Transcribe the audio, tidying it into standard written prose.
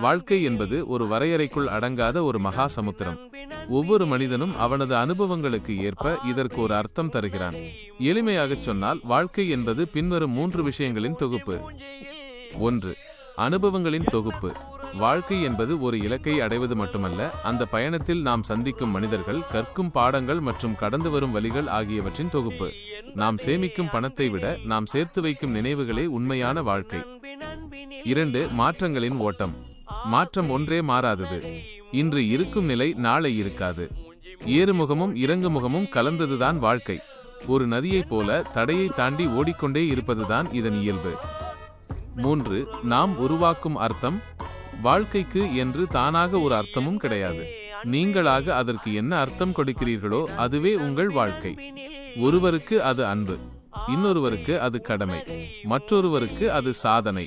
வாழ்க்கை என்பது ஒரு வரையறைக்குள் அடங்காத ஒரு மகா சமுத்திரம். ஒவ்வொரு மனிதனும் அவனது அனுபவங்களுக்கு ஏற்ப இதற்கு ஒரு அர்த்தம் தருகிறான். எளிமையாகச் சொன்னால் வாழ்க்கை என்பது பின்வரும் 3 விஷயங்களின் தொகுப்பு. 1. அனுபவங்களின் தொகுப்பு. வாழ்க்கை என்பது ஒரு இலக்கை அடைவது மட்டுமல்ல, அந்த பயணத்தில் நாம் சந்திக்கும் மனிதர்கள், கற்கும் பாடங்கள் மற்றும் கடந்து வரும் வழிகள் ஆகியவற்றின் தொகுப்பு. நாம் சேமிக்கும் பணத்தை விட நாம் சேர்த்து வைக்கும் நினைவுகளே உண்மையான வாழ்க்கை. 2. மாற்றங்களின் ஓட்டம். மாற்றம் ஒன்றே மாறாதது. இன்று இருக்கும் நிலை நாளை இருக்காது. ஏறுமுகமும் இறங்குமுகமும் கலந்ததுதான் வாழ்க்கை. ஒரு நதியைப் போல தடையை தாண்டி ஓடிக்கொண்டே இருப்பதுதான் இதன் இயல்பு. 3. நாம் உருவாக்கும் அர்த்தம். வாழ்க்கைக்கு என்று தானாக ஒரு அர்த்தமும் கிடையாது. நீங்களாக அதற்கு என்ன அர்த்தம் கொடுக்கிறீர்களோ அதுவே உங்கள் வாழ்க்கை. ஒருவருக்கு அது அன்பு, இன்னொருவருக்கு அது கடமை, மற்றொருவருக்கு அது சாதனை.